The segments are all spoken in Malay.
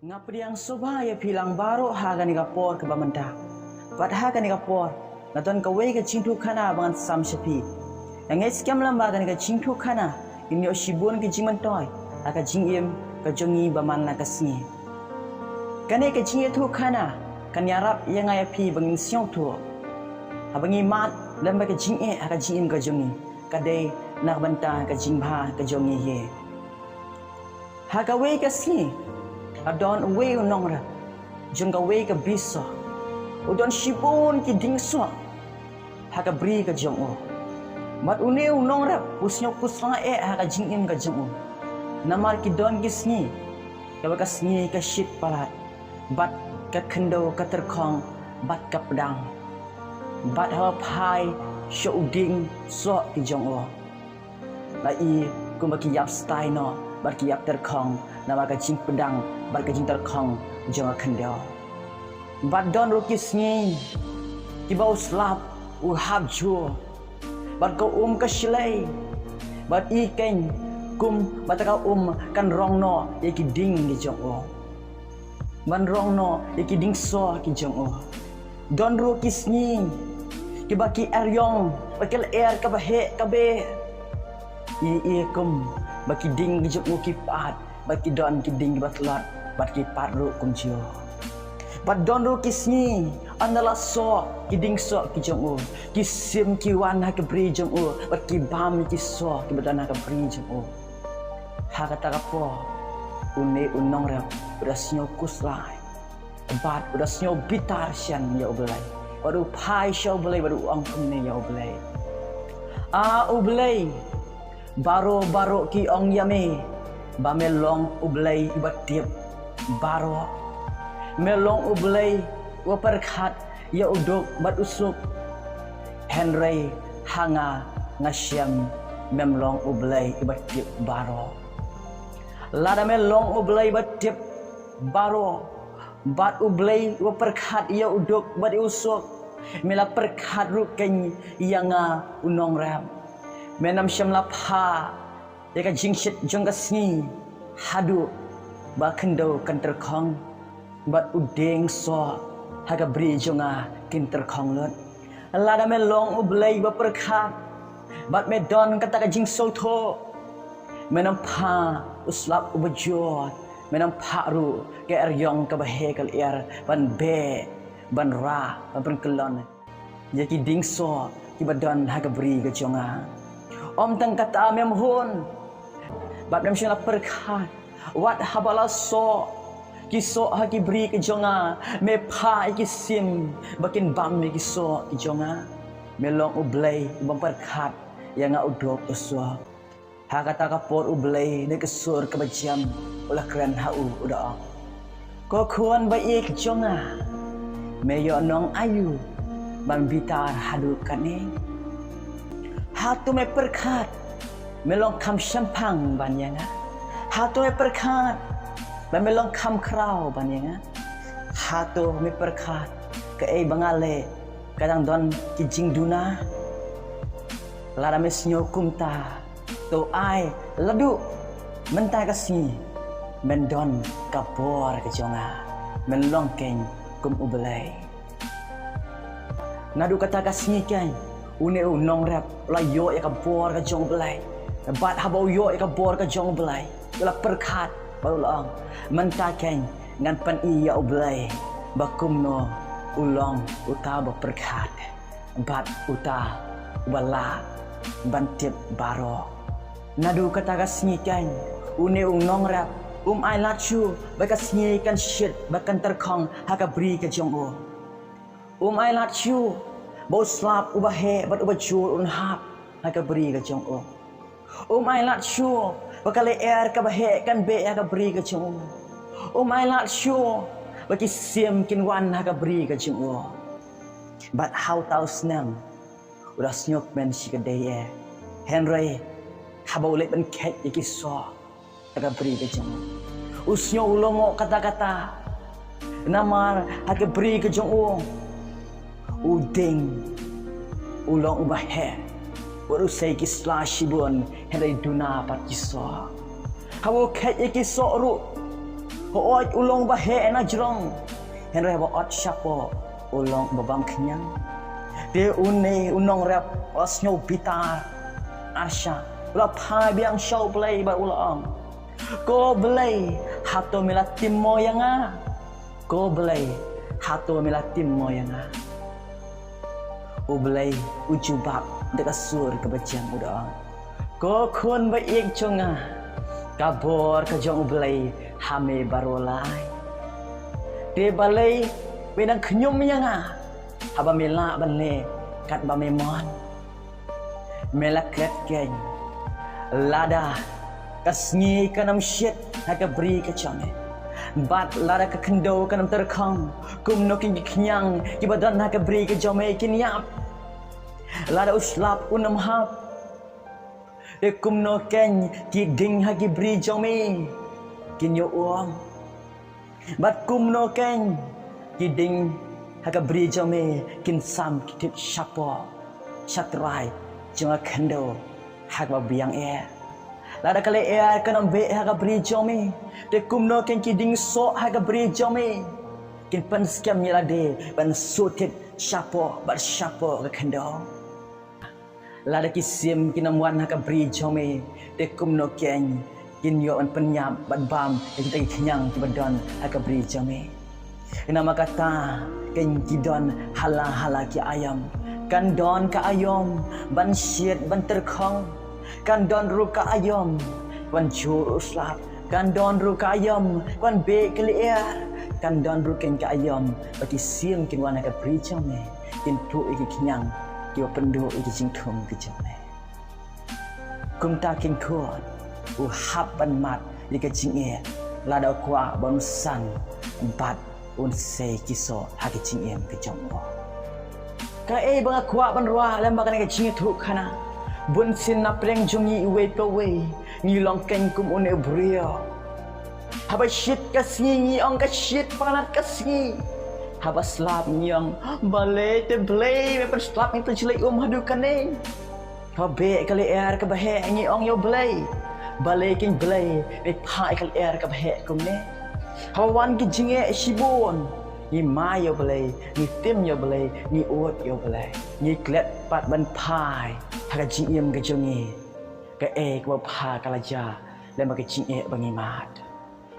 Ngapri yang soba ya pilang baru haga ni kapor ke bamanda. Bat haga ni kapor naton kawai ke cintu kana bangan sam sepi. Yang eskem lamba haga ni ke cintu kana ini osibun ke jimantoy aka jingim ke jongi baman na kasni. Kane ke jingi tu kana kan yarap yang aya pi bangin siong tu. Habangi mat lamba ke jingi aka jingim ke jongi. Kadai nak banta ke jingba ke jongi ye. Haga wei ke sini adon we unongra jengga we ke bisa udon shibun ki dingso haga bri ke jongo mat une unongra usnyo kusra haga jingin ke jongo namar ki don gisni ke bakasni ke shit palat bat ke kendo ke terkong bat ke pedang bat ha pai sho uding so ki jongo lai kumbaki yap style no bat ki yap terkong nama ka jing pedang bat ka jing terkong jonga kendel bat don rukis ni tiba uslap u hab ju bat ka ka shlai bat iken kum bat ka kan rong no yaki ding di jongo man rong no yaki ding so ki jongo don rukis ni tiba ki eryong bakel air ka bahe ka be i kum baki ding di jongo ki pat baki don ki ding batlat baki patru kumjio bat don ru kisni andala so ki ding so ki jongo ki sim ki wan ha ke bri jongo baki bam ki so ki badana ka bri jongo ha kata kapo une unong ra urasnyo kuslai bat urasnyo bitar sian ya oblai baru pai show oblai baru ang kumne ya oblai oblai baro ki ong yame ba melong ublay ibatip baro melong ublay waperkhat ya udok bat usuk henry hanga ngasyam memlong ublay ibatip baro lada melong ublay batip baro bat ublay waperkhat ya udok bat usuk mela perkhat ruken yanga unong ram menam syam lapha yaka jingshit jongga sni hadu ba kendo kan terkong bat udeng so haga bri jonga kin terkong lot lada me long ublay ba perkhat bat me don kata ka jing so tho menam pha uslap ubajot menam pha ru ke eryong ka bahe kal air ban be ban ra ban kelon yaki ding so ki badon haga bri ka jonga om tang kata mem hun bat nam syala perkhat wat habala so kiso ha ki bri ke jonga me pha ki sim bakin bam me kiso ki jonga melong ublay bang perkhat yang udok uswa ha kata kapor ublay ne kesur ke bajam ulah kran hau udah ko kuan ba ik jonga me yo nong ayu ban bitar hadu kane hatu me perkhat melong kam syampang banyanga hatu me perkhat melong kam krau banyanga hatu me perkhat ke bangale kadang don ki jing duna lara me snyo kumta to ai ladu mentai kasi mendon kapor ke jonga melong keng kum ublay nadu kata kasi kan une unong rap layo ya kapor ke jong belai bat habau yo ka bor ka jong belai la perkhat baru lang mentaken ngan pan iya ublai bakum no ulong uta ba perkhat bat uta bala bantip baro nadu kata ka snikan une unong rap ai lachu ba ka snikan shit bakan terkong haka bri ka jong ai lachu bo slap ubahe bat ubajul unhap haka bri ka jong ai lat sure bakale air ka bahe kan be ka bri ka chung ai lat sure baki sim kin wan ha ka bri ka chung but how tau snam udah snyok men si ka day henry habau le ban ket yaki so ka bri ka chung usnyo ulongo kata-kata namar ha ka bri ka chung uding ulong ubahe baru saya kislah shibun henry duna pat kiso hawo ket kiso ru Hooj ulong bahe na jrong. Henry baot syapo ulong babam kenyang. Dia unong rap osnyo bita asya. Ula pai biang show play ba ulang. Ko belai hato milatim moyanga. Ko belai hato milatim moyanga. Ubelai ujubak dekat sur kebajian udang. Ko kun baik conga. Kabor ke jong ubelai hame barolai. Dia balai benang kenyum yanga. Haba mela banle kat ba memon. Melakat geng. Lada kasngi kanam shit haka beri ke chame. Bat lada ke kendo kanam terkang. Kum noking kenyang kibadan haka beri ke jome kinyap. Lada uslap unam hap. De kum noken ki ding haki beri jome kinyo uang. Bat kum noken ki ding haka beri jome kin sam kitip syapo syatrai junga kendo hak biang lada kale kanam be haka beri jome de kum noken ki ding so haka beri jome kin pen skam nyalade ban sutit syapo bat syapo ke kendo. Lada kisim kinamwan haka beri jome de kum noken kin yo an penyap bat bam kita kenyang kibadon haka beri jome. Nama kata ken kidon hala ki ayam kan don ka ayam ban syit ban terkong kan don ru ka ayam ban jur uslap kan don ru ka ayam kan be kelier kan don ru ken ka ayam bagi sim kin wana ka beri jome kin tu iki kenyang yo pendu iki jingthum ke jome. Kum ta kin kuat u hap ban mat di ke jinge lada kwa ban san bat un se kiso haki cingem ke jombo. Ka banga kwa ban ruah lamba kan ke cingi tu kana. Bun sin na pleng jungi iwe pe we. Ni long ken kum un ebrio. Haba shit kasingi ong ka shit panat kasingi. Haba slap nyong bale te blay me per slap me tu jelek hadu kane. Ka be kali ke bahe ngi ong yo blay. Bale king blay me pai kali ke bahe kum ne. Hawan ki jinge shibon ni ma yo belai ni tim yo belai ni ot yo belai ni klet pat ban pai ha jingem ke jongi ke ke pa kalaja dan bagi jinge bangi mat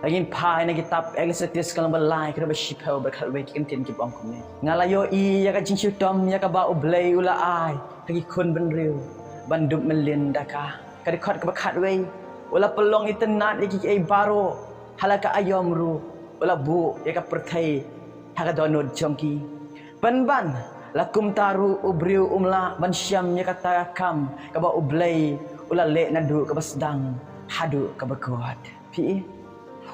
lagi pai na kitab Ecclesiastes kalam balai ke ba shipel ba khalwe ki kentin ki bang kum ni ngalayo ya ka jing chutom ya ka ba oblai ula ai lagi kun ban riu ban dum melin daka ka khot ka khat we ula pelong itenat ki baro halaka ayam ru wala bu ya ka perkai haka donod chomki ban lakum taru ubriu umla ban syam ya kata kam ka ba ublai ula le nadu ka basdang hadu ka bakuat pi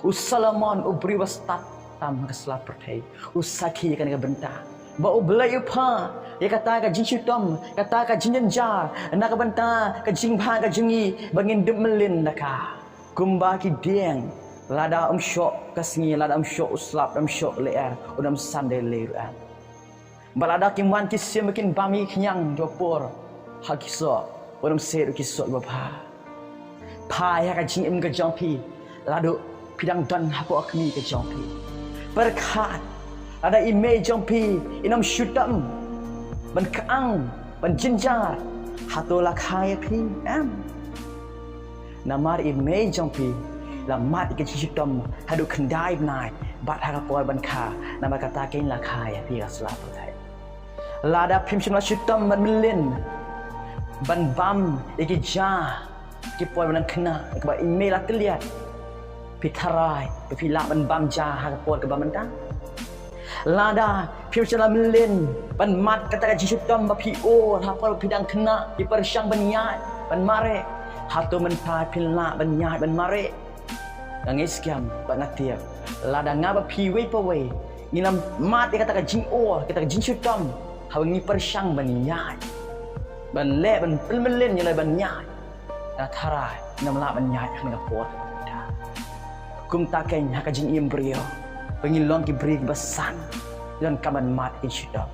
usalamon ubri wastat tam ka slap perkai usaki kan ka benta ba ublai upa ya kata ka jinchutom kata ka jinjanjar na ka benta ka jingba ka jingi bangin demelin naka kumba ki dieng lada syok kasngi lada syok uslap syok leer udam sande leruan balada kimwan kisim makin bami kenyang dopor hakiso udam seru kiso bapa pai ka jing im ke jompi ladu pidang don hapo akmi ke jompi berkat ada ime jompi inam syutam ban kaang ban jinjar hatola khai pi namar ime jompi la mat ke chitom hadu kendai nai bat harapoy ban kha nama kata ken la khai pi asla putai lada phim chimla chitom ban milin ban bam iki ja ki poy ban khna ke ba email atliat pitharai pi la ban bam ja harapoy ke ba mentang lada phim chimla milin ban mat kata ke chitom ba pi o hapol pidang khna ki persyang ban nyai ban mare hatu mentai pila ban nyai ban mare Nangis kiam banatia lada ngaba piwe pawe ngilam mat kata ka jing o kata ka jing chutam hawangi persyang ban nyai ban le ban pelmelin nyalai ban nyai na tharai nam la ban nyai hang pot kum takeng haka jing im brio pengilong ki brig basan dan kaman mat in chutam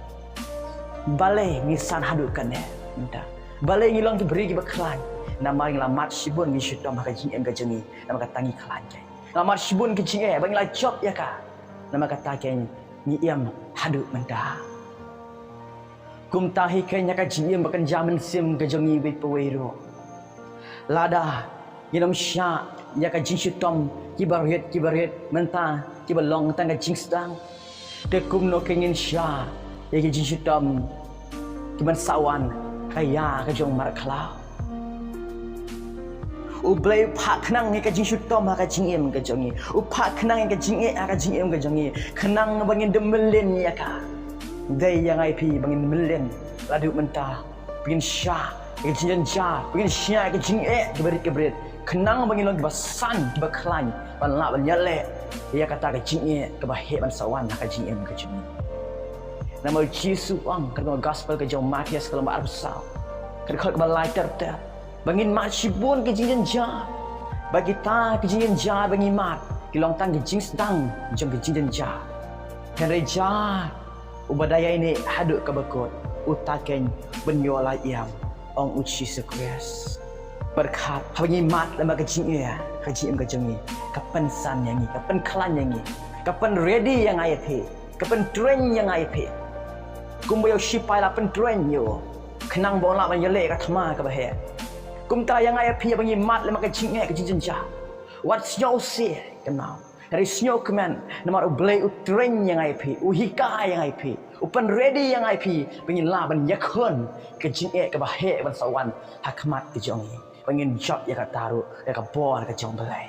bale ngisan hadu kane minta bale ngilong ki brig baklan nama ngila mat sibun ni chutam haka jing em ka jengi nama ka tangi klan kai Nama shibun ke jing bangla job ya ka. Nama kata ken ni iam hadu menda. Kum tahi ken ya ka jing bakan jaman sim ke jongi wit pewero. Lada Yinam sya ya ka jing syutom kibaret menta kibalong tang ka jing sedang. Dekum no kengin sya ya ka jing syutom kiban sawan kaya ka jong markala. Ublay pak kenang ka jing syutom ka jing em ka jongi. Upak kenang ka jing ka jing em ka jongi. Kenang bangin demelin ya ka. Day yang IP bangin demelin ladu menta bangin sya ka jing ja bangin sya ka jing keberit kenang bangin long basan baklan ban la ban yale ya kata ka jing ke bahe ban sawan ka jing em ka jongi. Nama Yesus ang kerana gospel ke jong Matius kalau mak besar. Kerana ke balai ter bangin mat shibun ke jing ja. Bagi ta ke jing ja bagi mat kilong tang ke jing sedang jong ke jing ja. Henry ja ubadaya ini haduk ke bakut utaken benyola iam ong uci sekres. Berkat bagi mat lama ke jing ke jing ke jongi. Kapan san yang ni, kapan klan yang ni. Kapan ready yang ayat he. Kapan train yang ayat he. Kumbayo shipai la pen train yo. Kenang bon la ban yele ka thama ka bahe. Kum ta yang ai phi bangi mat le maka jing ke jing ja. What's your say kenal. Dari snyo kemen nama ublay u train yang ai phi, u hika yang ai phi. Upan ready yang ai phi bangi la ban yakon ke jing ke bahe ban sawan hakmat ke jongi. Bangin job ya ka taru ya ka bor ka jong balai.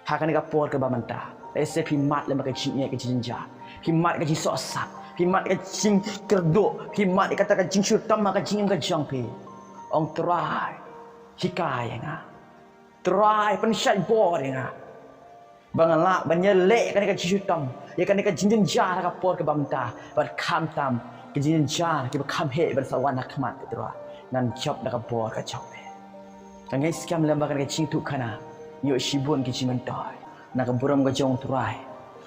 Hakan ka por ke bamanta. Ese phi mat le maka jing ke jing ja. Phi mat ke jing so sat. Himat ke jing kerduk, himat kata ke jing syutam ke jing ke jang pi. Ong try hikai nga. Try pensyat bor nga. Bangala banyelek kan ke jing syutam. Ya kan ke jing jar ka por ke bamta, bar kham tam ke jing jar ke kham he bar sawan khmat ke tro. Nan job ka bor ka job. Kan ngai skam lembakan ke jing tu kana. Yo shibun ke jing mentoy. Na ka buram ke jong try.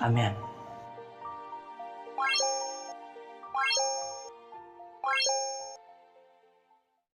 Amen.